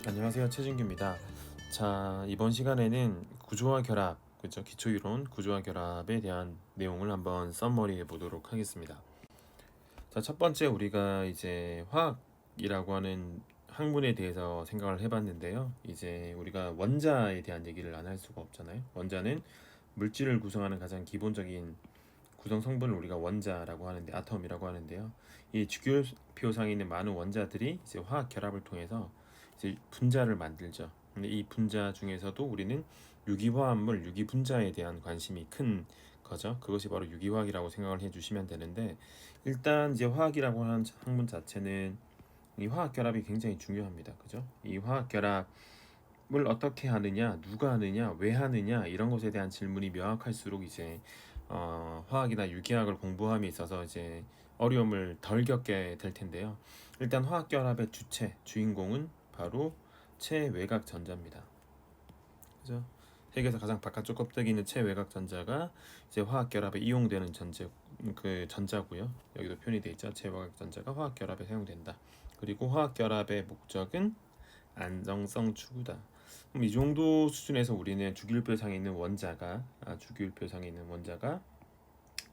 안녕하세요, 최진규입니다. 자, 이번 시간에는 구조와 결합, 그죠? 기초이론 구조와 결합에 대한 내용을 한번 썸머리해 보도록 하겠습니다. 자, 첫 번째 우리가 이제 화학이라고 하는 학문에 대해서 생각을 해봤는데요. 이제 우리가 원자에 대한 얘기를 안 할 수가 없잖아요. 원자는 물질을 구성하는 가장 기본적인 구성 성분을 우리가 원자라고 하는데, 아톰이라고 하는데요. 이 주기율표상에 있는 많은 원자들이 이제 화학 결합을 통해서 이제 분자를 만들죠. 근데 이 분자 중에서도 우리는 유기화합물, 유기분자에 대한 관심이 큰 거죠. 그것이 바로 유기화학이라고 생각을 해주시면 되는데, 일단 이제 화학이라고 하는 학문 자체는 이 화학 결합이 굉장히 중요합니다. 그죠? 이 화학 결합을 어떻게 하느냐, 누가 하느냐, 왜 하느냐 이런 것에 대한 질문이 명확할수록 이제 화학이나 유기학을 공부함에 있어서 이제 어려움을 덜 겪게 될 텐데요. 일단 화학 결합의 주인공은 바로 체외곽 전자입니다. 그죠? 세계에서 가장 바깥쪽 껍데기 있는 체외곽 전자가 이제 화학 결합에 이용되는 전자고요. 여기도 표현이 되어 있죠. 체외곽 전자가 화학 결합에 사용된다. 그리고 화학 결합의 목적은 안정성 추구다. 그럼 이 정도 수준에서 우리는 주기율표상에 있는 원자가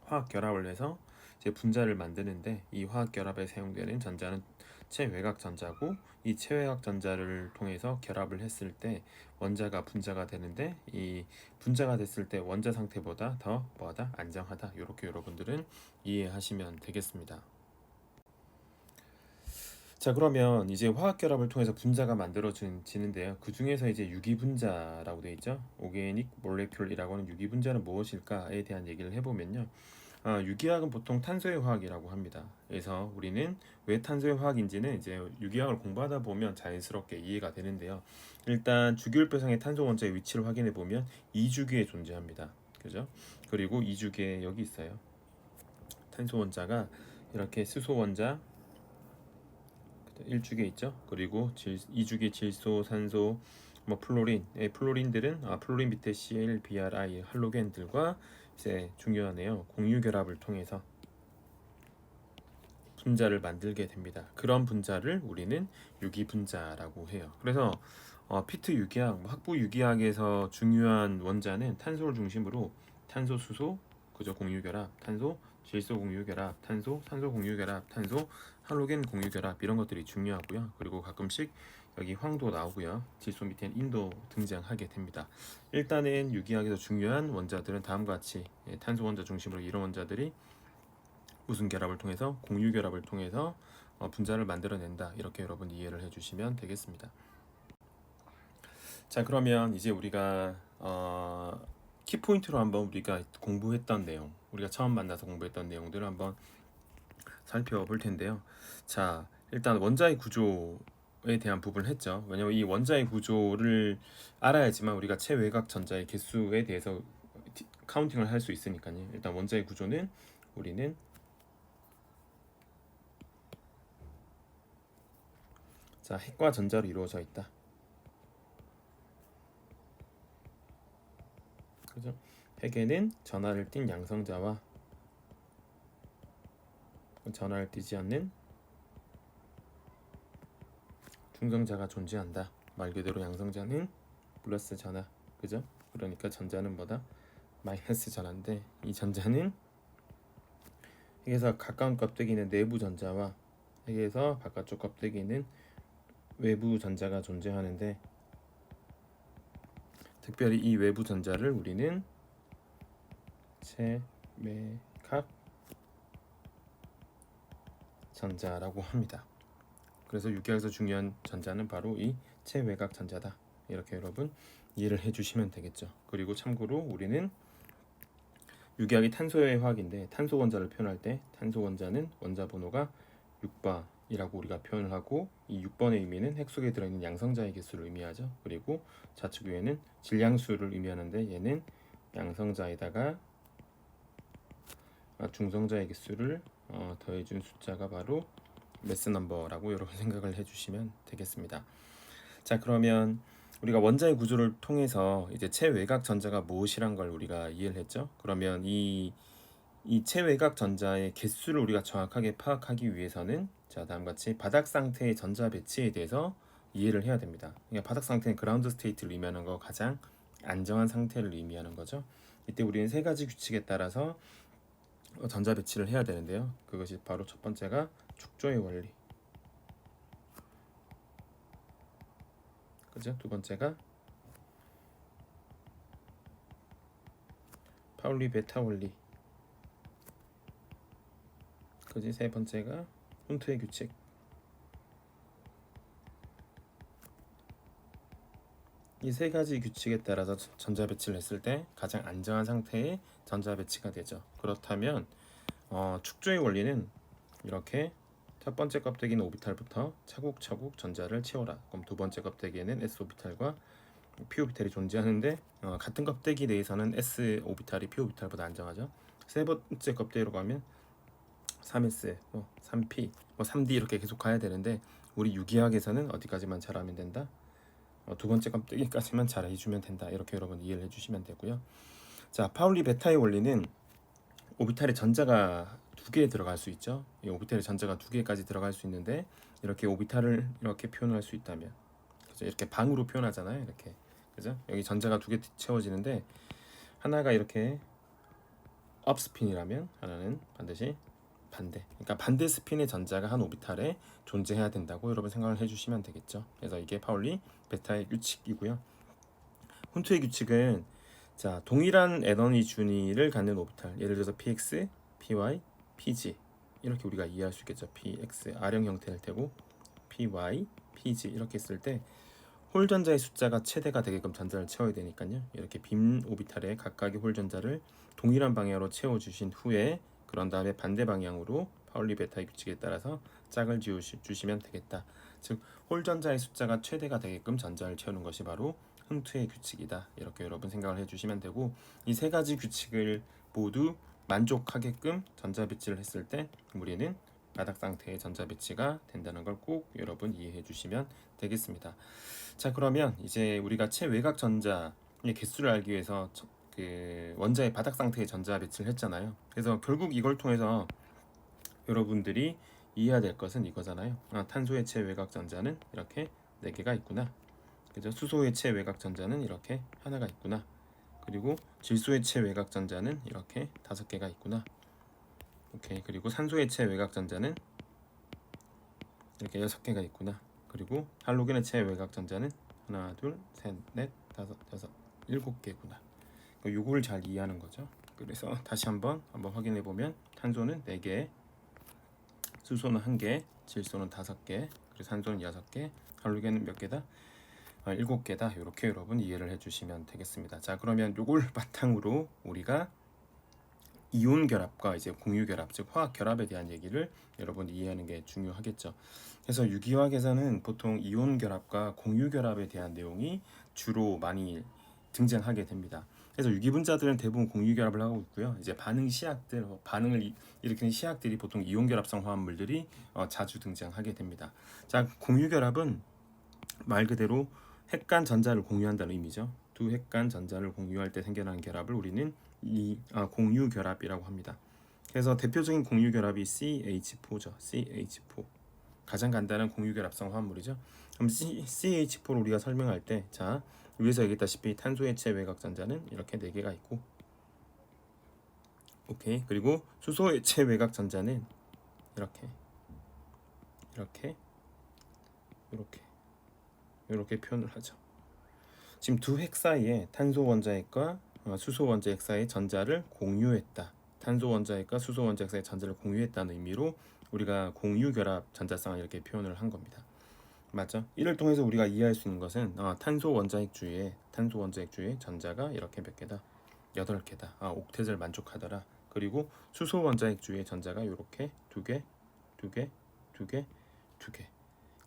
화학 결합을 해서 이제 분자를 만드는데, 이 화학 결합에 사용되는 전자는 체외곽 전자고, 이 체외곽 전자를 통해서 결합을 했을 때 원자가 분자가 되는데, 이 분자가 됐을 때 원자 상태보다 더 안정하다. 이렇게 여러분들은 이해하시면 되겠습니다. 자, 그러면 이제 화학 결합을 통해서 분자가 만들어지는데요. 그 중에서 이제 유기분자라고 되어 있죠. 오게닉 몰레큘이라고 하는 유기분자는 무엇일까에 대한 얘기를 해보면요. 유기화학은 보통 탄소의 화학이라고 합니다. 그래서 우리는 왜 탄소의 화학인지는 이제 유기화학을 공부하다 보면 자연스럽게 이해가 되는데요. 일단 주기율표상의 탄소 원자의 위치를 확인해 보면 2주기에 존재합니다. 그죠? 그리고 2주기에 여기 있어요. 탄소 원자가 이렇게 수소 원자 1주기에 있죠. 그리고 2주기 질소, 산소, 플로린, 플로린들은 플로린 밑에 Cl, Bri, 할로겐들과 이제 중요하네요. 공유 결합을 통해서 분자를 만들게 됩니다. 그런 분자를 우리는 유기분자라고 해요. 그래서 피트 유기학, 학부 유기학에서 중요한 원자는 탄소를 중심으로 탄소, 수소, 그죠? 공유결합, 탄소, 질소 공유결합, 탄소, 산소 공유결합, 탄소, 할로겐 공유결합 이런 것들이 중요하고요. 그리고 가끔씩 여기 황도 나오고요. 질소 밑에는 인도 등장하게 됩니다. 일단은 유기학에서 중요한 원자들은 다음과 같이 탄소 원자 중심으로 이런 원자들이 무슨 결합을 통해서 공유 결합을 통해서 분자를 만들어낸다. 이렇게 여러분 이해를 해주시면 되겠습니다. 자, 그러면 이제 우리가 키포인트로 한번 우리가 공부했던 내용, 우리가 처음 만나서 공부했던 내용들을 한번 살펴볼 텐데요. 자, 일단 원자의 구조에 대한 부분을 했죠. 왜냐면 이 원자의 구조를 알아야지만 우리가 체외곽 전자의 개수에 대해서 카운팅을 할 수 있으니까요. 일단 원자의 구조는 우리는 자, 핵과 전자로 이루어져 있다. 그죠? 핵에는 전하를 띤 양성자와 전하를 띠지 않는 중성자가 존재한다. 말 그대로 양성자는 플러스 전하, 그죠? 그러니까 전자는 뭐다? 마이너스 전하인데, 이 전자는 핵에서 가까운 껍데기는 내부 전자와 핵에서 바깥쪽 껍데기는 외부 전자가 존재하는데, 특별히 이 외부 전자를 우리는 체외곽 전자라고 합니다. 그래서 유기학에서 중요한 전자는 바로 이 체외곽 전자다. 이렇게 여러분 이해를 해주시면 되겠죠. 그리고 참고로 우리는 유기학이 탄소의 화학인데, 탄소 원자를 표현할 때 탄소 원자는 원자 번호가 6번이라고 우리가 표현을 하고, 이 6번의 의미는 핵 속에 들어있는 양성자의 개수를 의미하죠. 그리고 좌측 위에는 질량수를 의미하는데, 얘는 양성자에다가 중성자의 개수를 더해준 숫자가 바로 매스 넘버라고 여러분 생각을 해주시면 되겠습니다. 자, 그러면 우리가 원자의 구조를 통해서 이제 체외곽 전자가 무엇이란 걸 우리가 이해를 했죠. 그러면 이 체외곽 전자의 개수를 우리가 정확하게 파악하기 위해서는 자, 다음과 같이 바닥 상태의 전자 배치에 대해서 이해를 해야 됩니다. 그러니까 바닥 상태는 그라운드 스테이트를 의미하는 거, 가장 안정한 상태를 의미하는 거죠. 이때 우리는 세 가지 규칙에 따라서 전자 배치를 해야 되는데요. 그것이 바로 첫 번째가 축조의 원리, 그죠? 두 번째가 파울리 베타 원리, 그지? 세 번째가 훈트의 규칙. 이 세 가지 규칙에 따라서 전자 배치를 했을 때 가장 안정한 상태의 전자 배치가 되죠. 그렇다면 축조의 원리는 이렇게 첫 번째 껍데기는 오비탈부터 차곡차곡 전자를 채워라. 그럼 두 번째 껍데기에는 s 오비탈과 p 오비탈이 존재하는데 같은 껍데기 내에서는 s 오비탈이 p 오비탈보다 안정하죠. 세 번째 껍데기로 가면 3s, 3p, 3d 이렇게 계속 가야 되는데 우리 유기학에서는 어디까지만 잘하면 된다? 두 번째 껍데기까지만 잘 해주면 된다. 이렇게 여러분 이해를 해주시면 되고요. 자, 파울리 베타의 원리는 오비탈에 전자가 두 개 들어갈 수 있죠. 이 오비탈에 전자가 두 개까지 들어갈 수 있는데 이렇게 오비탈을 이렇게 표현할 수 있다면, 그죠? 이렇게 방으로 표현하잖아요. 이렇게, 그죠? 여기 전자가 두 개 채워지는데 하나가 이렇게 업 스핀이라면 하나는 반드시 반대. 그러니까 반대 스핀의 전자가 한 오비탈에 존재해야 된다고 여러분 생각을 해주시면 되겠죠. 그래서 이게 파울리 베타의 규칙이고요. 훈트의 규칙은 자, 동일한 에너지 준위를 갖는 오비탈, 예를 들어서 px, py, pg 이렇게 우리가 이해할 수 있겠죠. px R형 형태일 테고 py, pg 이렇게 했을 때 홀 전자의 숫자가 최대가 되게끔 전자를 채워야 되니까요. 이렇게 빔 오비탈에 각각의 홀 전자를 동일한 방향으로 채워주신 후에 그런 다음에 반대 방향으로 파울리 베타의 규칙에 따라서 짝을 주시면 되겠다. 즉 홀 전자의 숫자가 최대가 되게끔 전자를 채우는 것이 바로 훈트의 규칙이다. 이렇게 여러분 생각을 해주시면 되고, 이 세 가지 규칙을 모두 만족하게끔 전자 배치를 했을 때 우리는 바닥 상태의 전자 배치가 된다는 걸 꼭 여러분 이해해 주시면 되겠습니다. 자, 그러면 이제 우리가 최외곽 전자의 개수를 알기 위해서 그 원자의 바닥 상태의 전자 배치를 했잖아요. 그래서 결국 이걸 통해서 여러분들이 이해해야 될 것은 이거잖아요. 탄소의 최외곽 전자는 이렇게 4개가 있구나. 그죠? 수소의 최외곽 전자는 이렇게 하나가 있구나. 그리고 질소의 최외곽 전자는 이렇게 5개가 있구나. 오케이. 그리고 산소의 최외곽 전자는 이렇게 6개가 있구나. 그리고 할로겐의 최외곽 전자는 하나, 둘, 셋, 넷, 다섯, 여섯, 7개구나. 요거를 잘 이해하는 거죠. 그래서 다시 한번 확인해 보면 탄소는 4개, 수소는 1개, 질소는 5개, 그리고 산소는 6개, 할로겐은 몇 개다? 7개다. 이렇게 여러분 이해를 해주시면 되겠습니다. 자, 그러면 요걸 바탕으로 우리가 이온 결합과 이제 공유 결합, 즉 화학 결합에 대한 얘기를 여러분 이해하는 게 중요하겠죠. 그래서 유기화학에서는 보통 이온 결합과 공유 결합에 대한 내용이 주로 많이 등장하게 됩니다. 그래서 유기분자들은 대부분 공유 결합을 하고 있고요. 이제 반응 시약들, 반응을 일으키는 시약들이 보통 이온 결합성 화합물들이 자주 등장하게 됩니다. 자, 공유 결합은 말 그대로 핵 간 전자를 공유한다는 의미죠. 두 핵 간 전자를 공유할 때 생겨나는 결합을 우리는 공유 결합이라고 합니다. 그래서 대표적인 공유 결합이 CH4죠. CH4 가장 간단한 공유 결합성 화합물이죠. 그럼 CH4를 우리가 설명할 때, 자, 위에서 얘기했다시피 탄소의 최외곽 전자는 이렇게 4개가 있고, 오케이. 그리고 수소의 최외곽 전자는 이렇게 표현을 하죠. 지금 두 핵 사이에 탄소 원자핵과 수소 원자핵 사이의 전자를 공유했다. 탄소 원자핵과 수소 원자핵 사이의 전자를 공유했다는 의미로 우리가 공유 결합 전자쌍을 이렇게 표현을 한 겁니다. 맞죠? 이를 통해서 우리가 이해할 수 있는 것은 탄소 원자핵 주위에 전자가 이렇게 몇 개다? 8개다. 옥텟을 만족하더라. 그리고 수소 원자핵 주위에 전자가 이렇게 2개, 2개, 2개, 2개.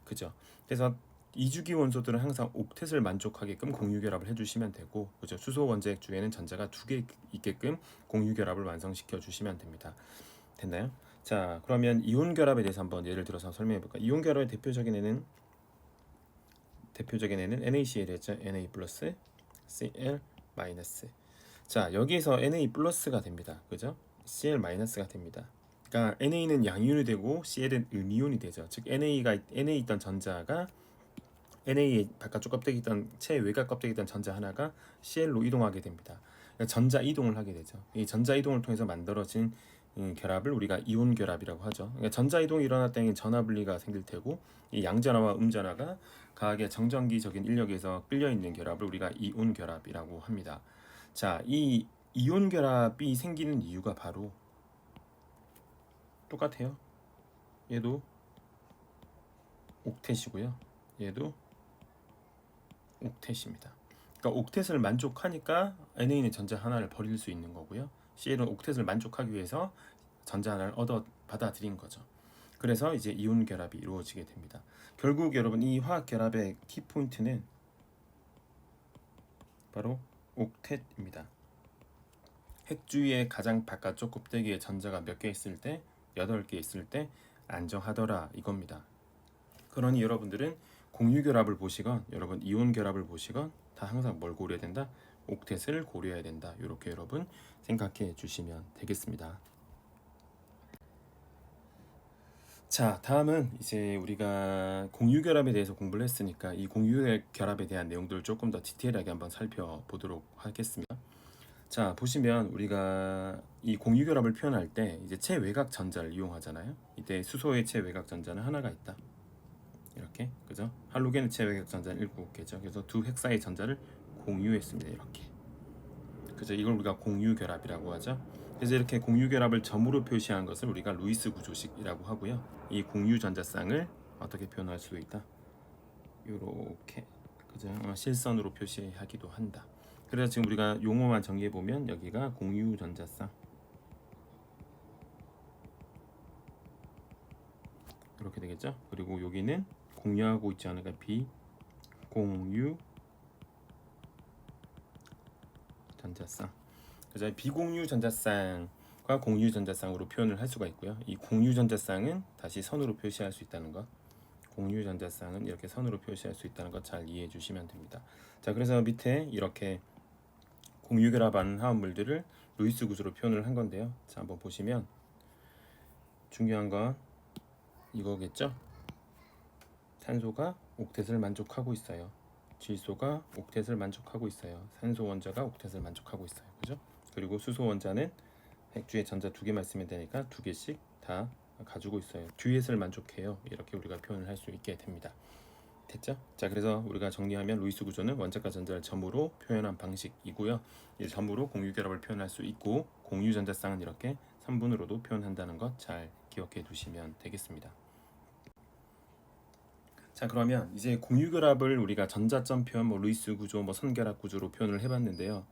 그죠? 그래서 이주기 원소들은 항상 옥텟을 만족하게끔 공유 결합을 해주시면 되고, 그죠? 수소 원자핵 주에는 전자가 2개 있게끔 공유 결합을 완성시켜 주시면 됩니다. 됐나요? 자, 그러면 이온 결합에 대해서 한번 예를 들어서 설명해 볼까요? 이온 결합의 대표적인 애는 NaCl이었죠. Na 플러스 Cl 마이너스. 자, 여기에서 Na 플러스가 됩니다. 그죠? Cl 마이너스가 됩니다. 그러니까 Na는 양이온이 되고 Cl은 음이온이 되죠. 즉 NA 있던 전자가 NA의 바깥쪽 껍데기 있던 최외곽 껍데기 있던 전자 하나가 CL로 이동하게 됩니다. 그러니까 전자 이동을 하게 되죠. 이 전자 이동을 통해서 만들어진 결합을 우리가 이온 결합이라고 하죠. 그러니까 전자 이동이 일어날 때는 전하 분리가 생길 테고 이 양전하와 음전하가 강하게 정전기적인 인력에서 끌려 있는 결합을 우리가 이온 결합이라고 합니다. 자, 이 이온 결합이 생기는 이유가 바로 똑같아요. 얘도 옥텟이고요. 얘도 옥텟입니다. 그러니까 옥텟을 만족하니까 NA는 전자 하나를 버릴 수 있는 거고요. CL은 옥텟을 만족하기 위해서 전자 하나를 받아들인 거죠. 그래서 이제 이온 결합이 이루어지게 됩니다. 결국 여러분 이 화학 결합의 키포인트는 바로 옥텟입니다. 핵주위의 가장 바깥쪽 껍데기에 전자가 몇 개 있을 때 8개 있을 때 안정하더라 이겁니다. 그러니 여러분들은 공유 결합을 보시건 여러분 이온 결합을 보시건 다 항상 뭘 고려해야 된다? 옥텟을 고려해야 된다. 이렇게 여러분 생각해 주시면 되겠습니다. 자, 다음은 이제 우리가 공유 결합에 대해서 공부를 했으니까 이 공유 결합에 대한 내용들을 조금 더 디테일하게 한번 살펴보도록 하겠습니다. 자, 보시면 우리가 이 공유 결합을 표현할 때 이제 최외곽 전자를 이용하잖아요. 이때 수소의 최외곽 전자는 하나가 있다. 이렇게, 그죠? 할로겐의 최외곽 전자는 7개죠. 그래서 두 핵사의 전자를 공유했습니다. 이렇게, 그죠? 이걸 우리가 공유 결합이라고 하죠. 그래서 이렇게 공유 결합을 점으로 표시한 것을 우리가 루이스 구조식이라고 하고요. 이 공유 전자쌍을 어떻게 표현할 수 있다? 이렇게, 그죠? 실선으로 표시하기도 한다. 그래서 지금 우리가 용어만 정리해 보면 여기가 공유 전자쌍 이렇게 되겠죠. 그리고 여기는 공유하고 있지 않으니까 비공유 전자쌍. 그래서 비공유 전자쌍과 공유 전자쌍으로 표현을 할 수가 있고요. 이 공유 전자쌍은 다시 선으로 표시할 수 있다는 것. 공유 전자쌍은 이렇게 선으로 표시할 수 있다는 것 잘 이해해 주시면 됩니다. 자, 그래서 밑에 이렇게 공유 결합한 화합물들을 루이스 구조로 표현을 한 건데요. 자, 한번 보시면 중요한 건 이거겠죠. 탄소가 옥텟을 만족하고 있어요. 질소가 옥텟을 만족하고 있어요. 산소 원자가 옥텟을 만족하고 있어요. 그죠? 그리고 수소 원자는 핵주에 전자 2개만 있으면 되니까 2개씩 다 가지고 있어요. 듀엣을 만족해요. 이렇게 우리가 표현을 할 수 있게 됩니다. 됐죠? 자, 그래서 우리가 정리하면 루이스 구조는 원자과 전자를 점으로 표현한 방식이고요. 이 점으로 공유 결합을 표현할 수 있고 공유 전자쌍은 이렇게 3분으로도 표현한다는 것 잘 기억해 두시면 되겠습니다. 자, 그러면 이제 공유 결합을 우리가 전자점 표현, 루이스 구조, 선결합 구조로 표현을 해봤는데요.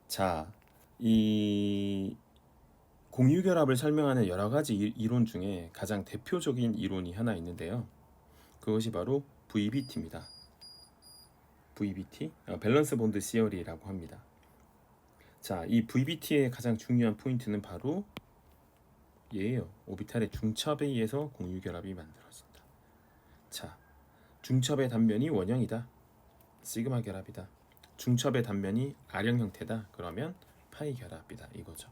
자, 이 공유 결합을 설명하는 여러 가지 이론 중에 가장 대표적인 이론이 하나 있는데요. 그것이 바로 VBT입니다. VBT, 밸런스 본드 시어리라고 합니다. 자, 이 VBT의 가장 중요한 포인트는 바로 얘예요. 오비탈의 중첩에 의해서 공유 결합이 만들어진다. 자, 중첩의 단면이 원형이다. 시그마 결합이다. 중첩의 단면이 R형 형태다. 그러면 파이 결합이다. 이거죠.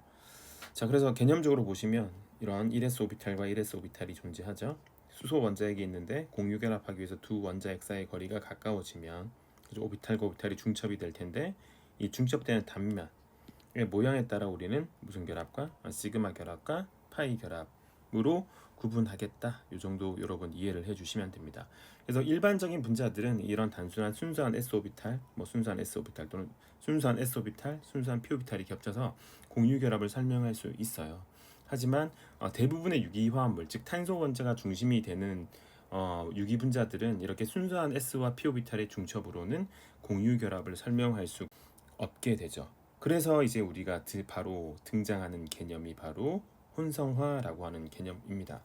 자, 그래서 개념적으로 보시면 이러한 1s 오비탈과 1s 오비탈이 존재하죠. 수소 원자핵이 있는데 공유 결합하기 위해서 두 원자핵 사이의 거리가 가까워지면 오비탈과 오비탈이 중첩이 될 텐데 이 중첩되는 단면의 모양에 따라 우리는 무슨 결합과 시그마 결합과 파이 결합으로 구분하겠다. 이 정도 여러분 이해를 해주시면 됩니다. 그래서 일반적인 분자들은 이런 단순한 순수한 s 오비탈, 순수한 s 오비탈 또는 순수한 s 오비탈, 순수한 p 오비탈이 겹쳐서 공유 결합을 설명할 수 있어요. 하지만 대부분의 유기화합물, 즉 탄소 원자가 중심이 되는 유기 분자들은 이렇게 순수한 s와 p 오비탈의 중첩으로는 공유 결합을 설명할 수 없게 되죠. 그래서 이제 우리가 바로 등장하는 개념이 바로 혼성화라고 하는 개념입니다.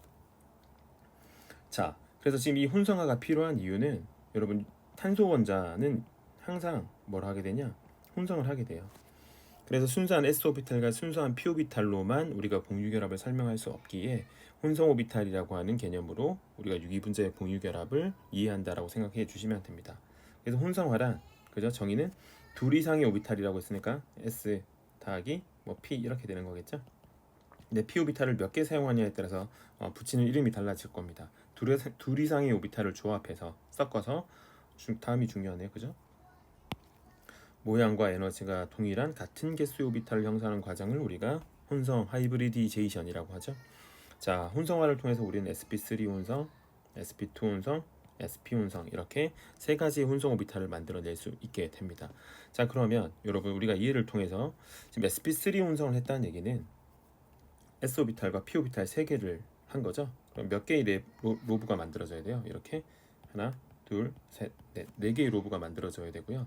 자, 그래서 지금 이 혼성화가 필요한 이유는 여러분 탄소 원자는 항상 뭘 하게 되냐? 혼성을 하게 돼요. 그래서 순수한 s오비탈과 순수한 p오비탈로만 우리가 공유결합을 설명할 수 없기에 혼성오비탈이라고 하는 개념으로 우리가 유기분자의 공유결합을 이해한다라고 생각해 주시면 됩니다. 그래서 혼성화란, 그죠? 정의는 둘 이상의 오비탈이라고 했으니까 s 더하기 p 이렇게 되는 거겠죠? 근데 p오비탈을 몇 개 사용하냐에 따라서 붙이는 이름이 달라질 겁니다. 둘 이상의 오비탈을 조합해서 섞어서 다음이 중요하네요. 그죠? 모양과 에너지가 동일한 같은 개수의 오비탈을 형성하는 과정을 우리가 혼성 하이브리디제이션이라고 하죠. 자, 혼성화를 통해서 우리는 sp3 혼성, sp2 혼성, sp 혼성 이렇게 세 가지의 혼성 오비탈을 만들어낼 수 있게 됩니다. 자, 그러면 여러분 우리가 이해를 통해서 지금 sp3 혼성을 했다는 얘기는 s 오비탈과 p 오비탈 세 개를 한 거죠. 그럼 몇 개의 로브가 만들어져야 돼요? 이렇게 하나, 둘, 셋, 넷, 네 개의 로브가 만들어져야 되고요.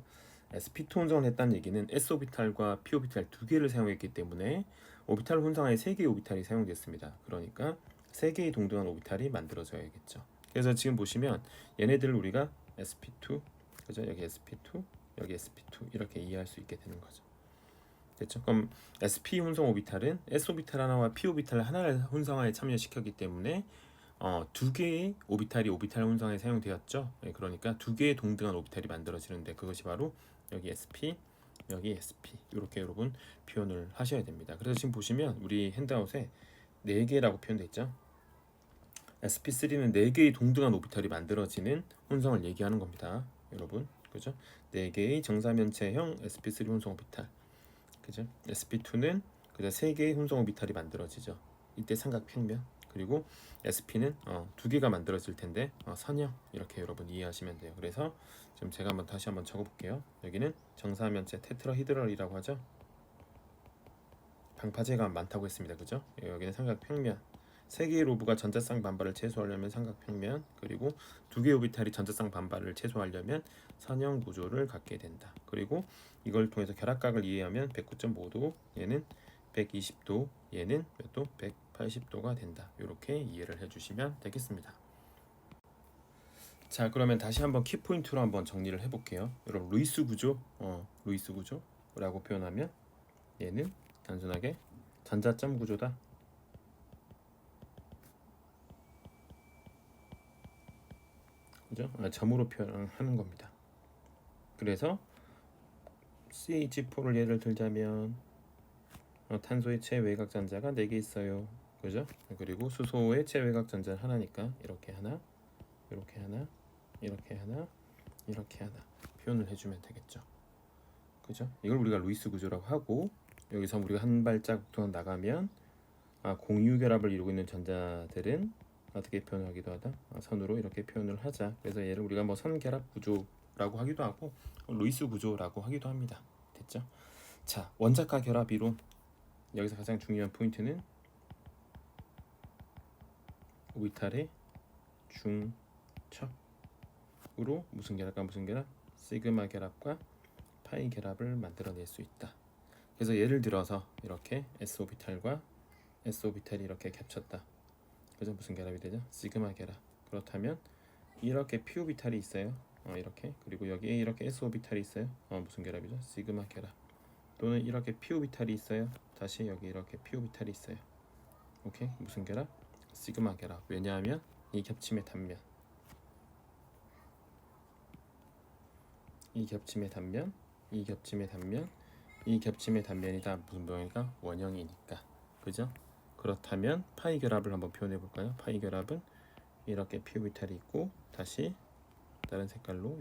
sp2 혼성을 했다는 얘기는 s 오비탈과 p 오비탈 두 개를 사용했기 때문에 오비탈 혼성하에 세 개의 오비탈이 사용됐습니다. 그러니까 세 개의 동등한 오비탈이 만들어져야겠죠. 그래서 지금 보시면 얘네들을 우리가 sp2, 그죠? 여기 sp2, 여기 sp2 이렇게 이해할 수 있게 되는 거죠. 됐죠? 그럼 sp 혼성 오비탈은 s 오비탈 하나와 p 오비탈 하나를 혼성하에 참여시켰기 때문에 두 개의 오비탈이 오비탈 혼성에 사용되었죠. 네, 그러니까 두 개의 동등한 오비탈이 만들어지는데 그것이 바로 여기 sp, 여기 sp 이렇게 여러분 표현을 하셔야 됩니다. 그래서 지금 보시면 우리 핸드아웃에 4개라고 표현되어 있죠. sp3는 4개의 동등한 오비탈이 만들어지는 혼성을 얘기하는 겁니다. 여러분, 그죠? 4개의 정사면체형 sp3 혼성 오비탈, 그죠? sp2는 그죠? 3개의 혼성 오비탈이 만들어지죠. 이때 삼각평면. 그리고 SP는 2개가 만들어질 텐데 선형 이렇게 여러분 이해하시면 돼요. 그래서 지금 제가 다시 한번 적어볼게요. 여기는 정사면체 테트라히드럴이라고 하죠. 방파제가 많다고 했습니다. 그죠? 여기는 삼각평면. 3개의 로브가 전자쌍 반발을 최소화하려면 삼각평면, 그리고 2개의 오비탈이 전자쌍 반발을 최소화하려면 선형 구조를 갖게 된다. 그리고 이걸 통해서 결합각을 이해하면 109.5도, 얘는 120도, 얘는 몇 도? 180도가 된다. 이렇게 이해를 해주시면 되겠습니다. 자, 그러면 다시 한번 키포인트로 한번 정리를 해볼게요. 여러분, 루이스 구조, 루이스 구조라고 표현하면 얘는 단순하게 전자점 구조다. 그죠? 점으로 표현하는 겁니다. 그래서 CH4를 예를 들자면 탄소의 체외곽 전자가 4개 있어요. 그죠? 그리고 수소의 체외곽 전자는 하나니까 이렇게 하나, 이렇게 하나, 이렇게 하나, 이렇게 하나 표현을 해주면 되겠죠. 그죠? 이걸 우리가 루이스 구조라고 하고, 여기서 우리가 한 발짝 더 나가면 공유 결합을 이루고 있는 전자들은 어떻게 표현하기도 하다? 선으로 이렇게 표현을 하자. 그래서 얘를 우리가 뭐 선결합 구조라고 하기도 하고 루이스 구조라고 하기도 합니다. 됐죠? 자, 원자가 결합 이론. 여기서 가장 중요한 포인트는 오비탈의 중첩으로 무슨 결합과 무슨 결합? 시그마 결합과 파이 결합을 만들어낼 수 있다. 그래서 예를 들어서 이렇게 s 오비탈과 s 오비탈이 이렇게 겹쳤다. 그래서 무슨 결합이 되죠? 시그마 결합. 그렇다면 이렇게 p 오비탈이 있어요. 이렇게. 그리고 여기에 이렇게 s 오비탈이 있어요. 무슨 결합이죠? 시그마 결합. 또는 이렇게 p 오비탈이 있어요. 다시 여기 이렇게 p 오비탈이 있어요. 오케이? 무슨 결합? 시그마 결합. 왜냐하면 이 겹침의 단면, 이 겹침의 단면, 이 겹침의 단면, 이 겹침의 단면이 다 무슨 모양이니까? 원형이니까. 그죠? 그렇다면 파이 결합을 한번 표현해 볼까요? 파이 결합은 이렇게 p 오비탈이 있고 다시 다른 색깔로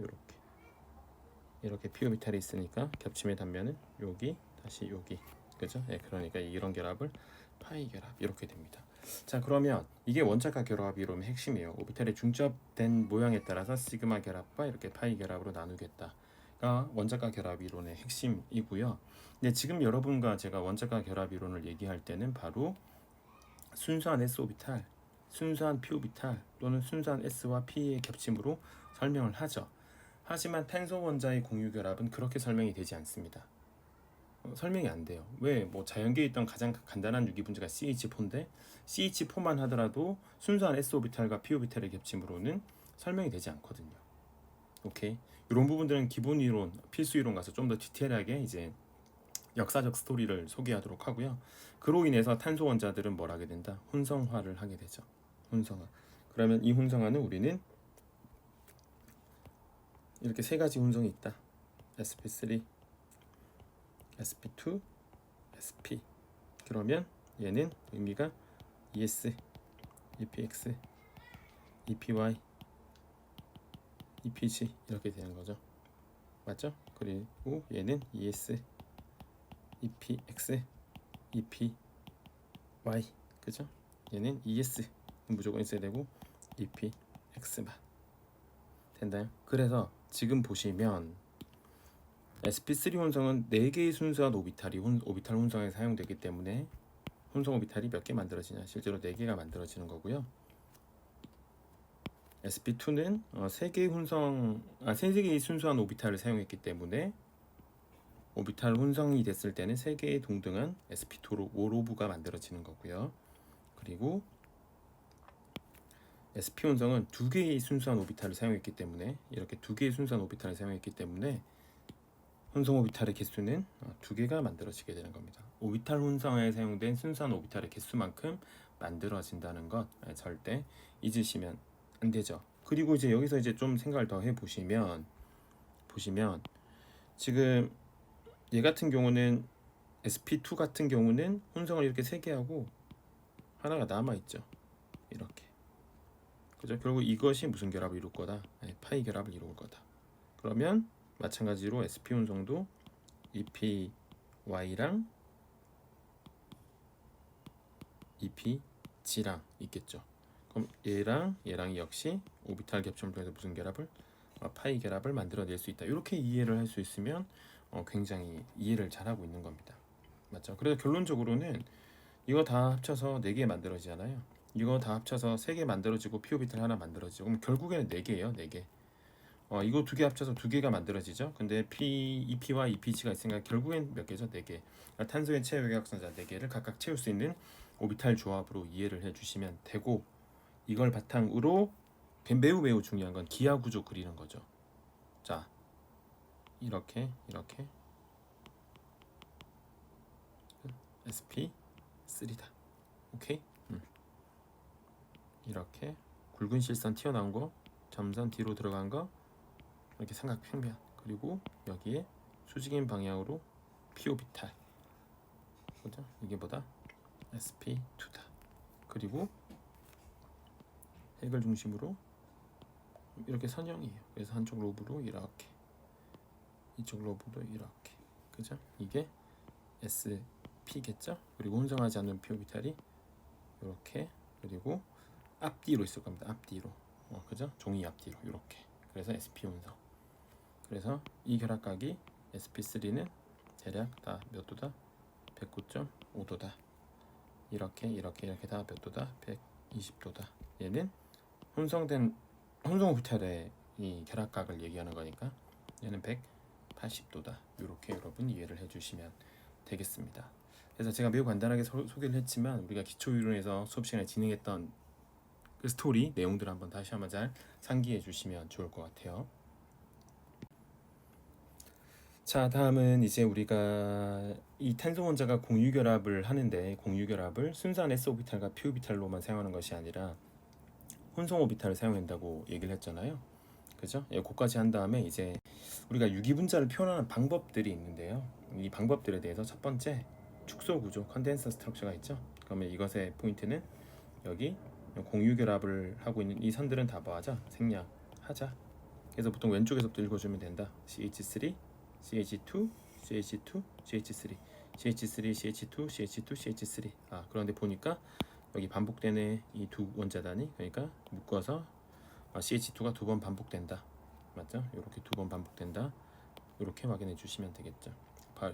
이렇게 p 오비탈이 있으니까 겹침의 단면은 여기 다시 여기. 그죠? 네, 그러니까 이런 결합을 파이 결합 이렇게 됩니다. 자, 그러면 이게 원자가 결합 이론의 핵심이에요. 오비탈의 중첩된 모양에 따라서 시그마 결합과 이렇게 파이 결합으로 나누겠다가 원자가 결합 이론의 핵심이고요. 근데 지금 여러분과 제가 원자가 결합 이론을 얘기할 때는 바로 순수한 s 오비탈, 순수한 p 오비탈 또는 순수한 s와 p의 겹침으로 설명을 하죠. 하지만 탄소 원자의 공유 결합은 그렇게 설명이 되지 않습니다. 설명이 안 돼요. 왜? 뭐 자연계에 있던 가장 간단한 유기분자가 CH4인데 CH4만 하더라도 순수한 s 오비탈과 p 오비탈의 겹침으로는 설명이 되지 않거든요. 오케이. 이런 부분들은 기본 이론, 필수 이론 가서 좀 더 디테일하게 이제 역사적 스토리를 소개하도록 하고요. 그로 인해서 탄소 원자들은 뭘 하게 된다? 혼성화를 하게 되죠. 혼성화. 그러면 이 혼성화는 우리는 이렇게 세 가지 혼성이 있다. sp3, sp2, sp. 그러면 얘는 의미가 ES, EPX, EPY, EPG 이렇게 되는 거죠. 맞죠? 그리고 얘는 ES, EPX, EPY, 그죠? 얘는 ES 무조건 있어야 되고 EPX만 된다요. 그래서 지금 보시면 sp3 혼성은 4개의 순수한 오비탈 혼성에 사용되기 때문에 혼성 오비탈이 몇 개 만들어지냐? 실제로 4개가 만들어지는 거고요. sp2는 3개의 순수한 오비탈을 사용했기 때문에 오비탈 혼성이 됐을 때는 3개의 동등한 sp2로 오로브가 만들어지는 거고요. 그리고 sp 혼성은 2개의 순수한 오비탈을 사용했기 때문에 이렇게 2개의 순수한 오비탈을 사용했기 때문에 혼성 오비탈의 개수는 2개가 만들어지게 되는 겁니다. 오비탈 혼성에 사용된 순수한 오비탈의 개수만큼 만들어진다는 것 절대 잊으시면 안 되죠. 그리고 이제 여기서 이제 좀 생각을 더 해보시면 지금 얘 같은 경우는 sp2 같은 경우는 혼성을 이렇게 3개 하고 하나가 남아있죠. 이렇게. 그죠? 결국 이것이 무슨 결합을 이룰 거다? 파이 결합을 이룰 거다. 그러면 마찬가지로 sp 혼성도 EPY랑 EPG랑 있겠죠. 그럼 얘랑 역시 오비탈 겹침을 통해서 무슨 결합을? 파이 결합을 만들어낼 수 있다. 이렇게 이해를 할 수 있으면 굉장히 이해를 잘하고 있는 겁니다. 맞죠? 그래서 결론적으로는 이거 다 합쳐서 4개 만들어지잖아요. 이거 다 합쳐서 3개 만들어지고 p 오비탈 하나 만들어지고 그럼 결국에는 4개예요. 4개. 이거 2개 합쳐서 2개가 만들어지죠. 근데 EP와 EPG가 있으니까 결국엔 몇 개죠? 4개. 그러니까 탄소의 체외곽선자 4개를 각각 채울 수 있는 오비탈 조합으로 이해를 해주시면 되고, 이걸 바탕으로 매우 중요한 건 기하 구조 그리는 거죠. 자, 이렇게 sp3다. 오케이? 이렇게 굵은 실선 튀어나온 거, 점선 뒤로 들어간 거, 이렇게 삼각 평면, 그리고 여기에 수직인 방향으로 p 오비탈, 그죠? 이게 뭐다? sp2다. 그리고 핵을 중심으로 이렇게 선형이에요. 그래서 한쪽 로브로 이렇게, 이쪽 로브도 이렇게, 그죠? 이게 SP겠죠? 그리고 혼성하지 않는 p 오비탈이 이렇게, 그리고 앞뒤로 있을 겁니다. 앞뒤로, 그죠? 종이 앞뒤로 이렇게. 그래서 SP 혼성. 그래서 이 결합각이 sp3는 대략 다 몇 도다? 109.5도다. 이렇게 다 몇 도다? 120도다. 얘는 혼성 오비탈의 이 결합각을 얘기하는 거니까 얘는 180도다. 이렇게 여러분 이해를 해주시면 되겠습니다. 그래서 제가 매우 간단하게 소개를 했지만 우리가 기초이론에서 수업 시간에 진행했던 그 스토리 내용들을 한번 다시 한번 잘 상기해 주시면 좋을 것 같아요. 자, 다음은 이제 우리가 이 탄소 원자가 공유 결합을 하는데, 공유 결합을 순수한 s 오비탈과 p 오비탈로만 사용하는 것이 아니라 혼성 오비탈을 사용한다고 얘기를 했잖아요. 그죠? 거기까지 한 다음에 이제 우리가 유기분자를 표현하는 방법들이 있는데요. 이 방법들에 대해서 첫 번째, 축소 구조, 컨덴서 스트럭처가 있죠. 그러면 이것의 포인트는 여기 공유 결합을 하고 있는 이 선들은 다 뭐하자? 생략하자. 그래서 보통 왼쪽에서부터 읽어주면 된다. CH3, CH2, CH2, CH3, CH3, CH2, CH2, CH3. 그런데 보니까 여기 반복되네. 이 두 원자단이, 그러니까 묶어서 CH2가 2번 반복된다. 맞죠? 이렇게 2번 반복된다. 이렇게 확인해 주시면 되겠죠.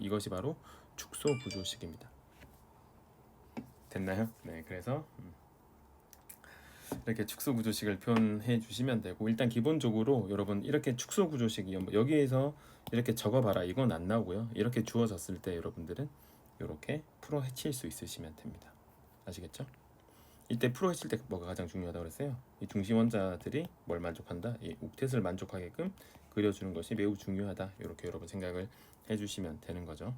이것이 바로 축소 구조식입니다. 됐나요? 네, 그래서 이렇게 축소 구조식을 표현해 주시면 되고, 일단 기본적으로 여러분 이렇게 축소 구조식이 여기에서 이렇게 적어봐라 이건 안 나오고요. 이렇게 주어졌을 때 여러분들은 이렇게 풀어 헤칠 수 있으시면 됩니다. 아시겠죠? 이때 풀어 헤칠 때 뭐가 가장 중요하다고 그랬어요? 이 중심 원자들이 뭘 만족한다? 이 옥텟을 만족하게끔 그려주는 것이 매우 중요하다. 이렇게 여러분 생각을 해주시면 되는 거죠.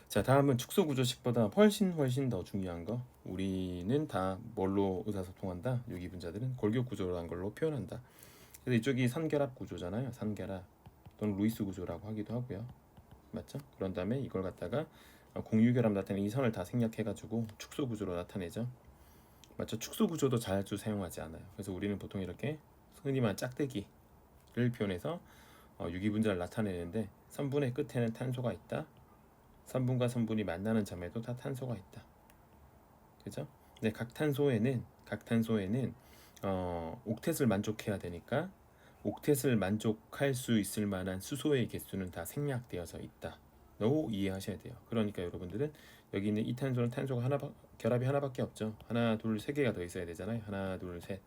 자, 다음은 축소 구조식보다 훨씬 더 중요한 거, 우리는 다 뭘로 의사소통한다? 유기분자들은 골격 구조라는 걸로 표현한다. 그래서 이쪽이 선결합 구조잖아요. 선결합 또는 루이스 구조라고 하기도 하고요. 맞죠? 그런 다음에 이걸 갖다가 공유결합 나타내는 이 선을 다 생략해가지고 축소 구조로 나타내죠. 맞죠? 축소 구조도 자주 사용하지 않아요. 그래서 우리는 보통 이렇게 흔히 말하는 짝대기를 표현해서 유기분자를 나타내는데 선분의 끝에는 탄소가 있다. 선분과 선분이 만나는 점에도 다 탄소가 있다. 그죠? 근데 각 탄소에는 옥텟을 만족해야 되니까 옥텟을 만족할 수 있을 만한 수소의 개수는 다 생략되어서 있다고 이해하셔야 돼요. 그러니까 여러분들은 여기 있는 이 탄소는 탄소가 결합이 하나밖에 없죠. 하나, 둘, 세 개가 더 있어야 되잖아요. 하나, 둘, 셋.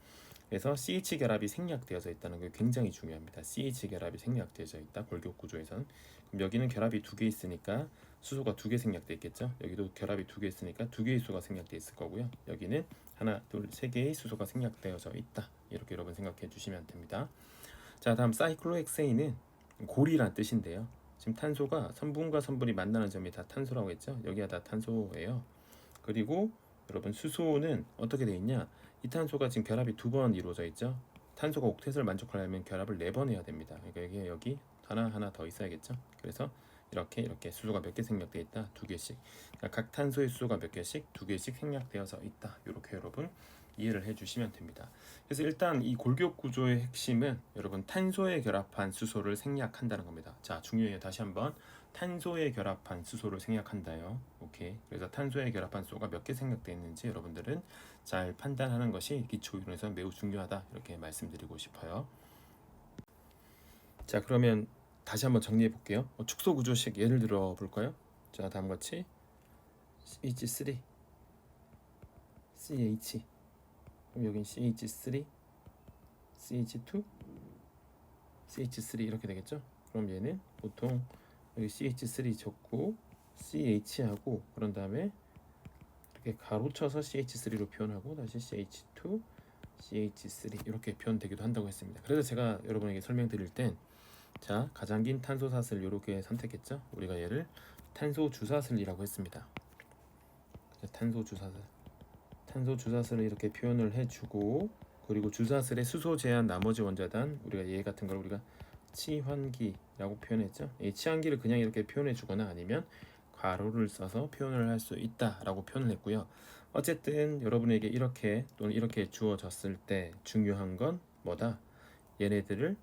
그래서 CH 결합이 생략되어져 있다는 게 굉장히 중요합니다. CH 결합이 생략되어져 있다. 골격 구조에서는. 그럼 여기는 결합이 두 개 있으니까 수소가 두 개 생략돼 있겠죠. 여기도 결합이 두 개 있으니까 두 개의 수소가 생략돼 있을 거고요. 여기는 하나, 둘, 세 개의 수소가 생략되어져 있다. 이렇게 여러분 생각해 주시면 됩니다. 자, 다음 사이클로헥세인은 골이란 뜻인데요. 지금 탄소가 선분과 선분이 만나는 점이 다 탄소라고 했죠. 여기가 다 탄소예요. 그리고 여러분 수소는 어떻게 돼 있냐? 이 탄소가 지금 결합이 두 번 이루어져 있죠. 탄소가 옥텟을 만족하려면 결합을 4번 해야 됩니다. 그러니까 여기 하나 더 있어야겠죠. 그래서 이렇게 수소가 몇 개 생략되어 있다. 2개씩. 그러니까 각 탄소의 수소가 몇 개씩 2개씩 생략되어서 있다. 이렇게 여러분 이해를 해주시면 됩니다. 그래서 일단 이 골격 구조의 핵심은 여러분 탄소에 결합한 수소를 생략한다는 겁니다. 자, 중요해요. 다시 한번 탄소에 결합한 수소를 생략한다요. 오케이. 그래서 탄소에 결합한 수소가 몇 개 생략되어 있는지 여러분들은 잘 판단하는 것이 기초 이론에서 매우 중요하다. 이렇게 말씀드리고 싶어요. 자, 그러면 다시 한번 정리해 볼게요. 축소 구조식 예를 들어 볼까요? 자, 다음과 같이 CH3 CH, 그럼 여긴 CH3 CH2 CH3 이렇게 되겠죠? 그럼 얘는 보통 여기 CH3 적고 CH하고 그런 다음에 이렇게 가로쳐서 CH3로 표현하고 다시 CH2 CH3 이렇게 표현되기도 한다고 했습니다. 그래서 제가 여러분에게 설명드릴 땐 자, 가장 긴 탄소 사슬 이렇게 선택했죠. 우리가 얘를 탄소 주사슬이라고 했습니다. 탄소 주사슬을 이렇게 표현을 해주고, 그리고 주사슬의 수소 제한 나머지 원자단, 우리가 얘 같은 걸 우리가 치환기라고 표현했죠. 이 치환기를 그냥 이렇게 표현해주거나 아니면 괄호를 써서 표현을 할 수 있다라고 표현을 했고요. 어쨌든 여러분에게 이렇게 또는 이렇게 주어졌을 때 중요한 건 뭐다? 얘네들을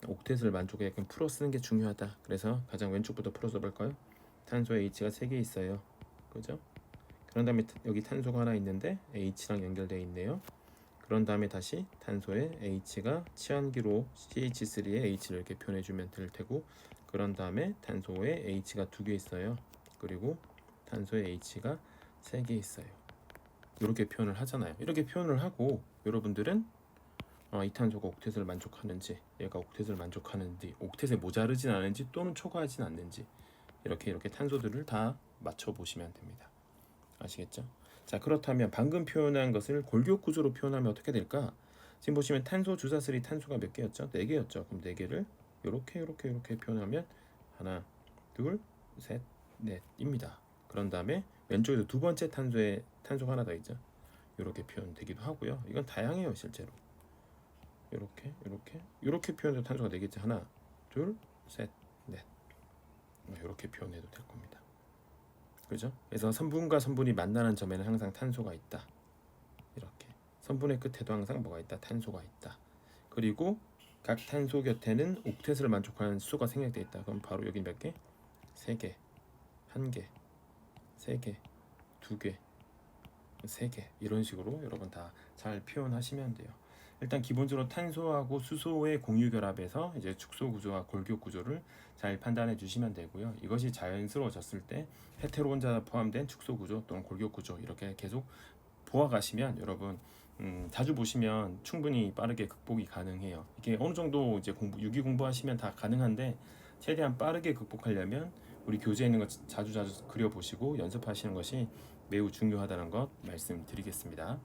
옥텟을 만족하게끔 풀어 쓰는 게 중요하다. 그래서 가장 왼쪽부터 풀어서 볼까요? 탄소에 H가 3개 있어요. 그죠? 그런 다음에 여기 탄소가 하나 있는데 H랑 연결되어 있네요. 그런 다음에 다시 탄소에 H가 치환기로 CH3에 H를 이렇게 표현해주면 될 테고, 그런 다음에 탄소에 H가 2개 있어요. 그리고 탄소에 H가 3개 있어요. 이렇게 표현을 하잖아요. 이렇게 표현을 하고 여러분들은 이 탄소가 옥텟을 만족하는지, 얘가 옥텟을 만족하는지, 옥텟에 모자르진 않은지 또는 초과하진 않는지 이렇게 탄소들을 다 맞춰 보시면 됩니다. 아시겠죠? 자, 그렇다면 방금 표현한 것을 골격 구조로 표현하면 어떻게 될까? 지금 보시면 탄소 주사슬이 탄소가 몇 개였죠? 4개였죠. 그럼 4개를 이렇게 표현하면 하나, 둘, 셋, 넷입니다. 그런 다음에 왼쪽에도 두 번째 탄소에 탄소가 하나 더 있죠. 이렇게 표현되기도 하고요. 이건 다양해요, 실제로. 이렇게 표현해도 탄소가 4개지. 하나, 둘, 셋, 넷. 이렇게 표현해도 될 겁니다. 그죠? 그래서 선분과 선분이 만나는 점에는 항상 탄소가 있다. 이렇게 선분의 끝에도 항상 뭐가 있다? 탄소가 있다. 그리고 각 탄소 곁에는 옥텟을 만족하는 수소가 생략되어 있다. 그럼 바로 여기 몇 개? 3개, 1개, 3개, 2개, 3개 이런 식으로 여러분 다 잘 표현하시면 돼요. 일단 기본적으로 탄소하고 수소의 공유 결합에서 이제 축소 구조와 골격 구조를 잘 판단해 주시면 되고요. 이것이 자연스러워졌을 때 헤테로 원자 포함된 축소 구조 또는 골격 구조 이렇게 계속 보아가시면 여러분 자주 보시면 충분히 빠르게 극복이 가능해요. 이게 어느 정도 이제 유기 공부하시면 다 가능한데 최대한 빠르게 극복하려면 우리 교재에 있는 거 자주 그려보시고 연습하시는 것이 매우 중요하다는 것 말씀드리겠습니다.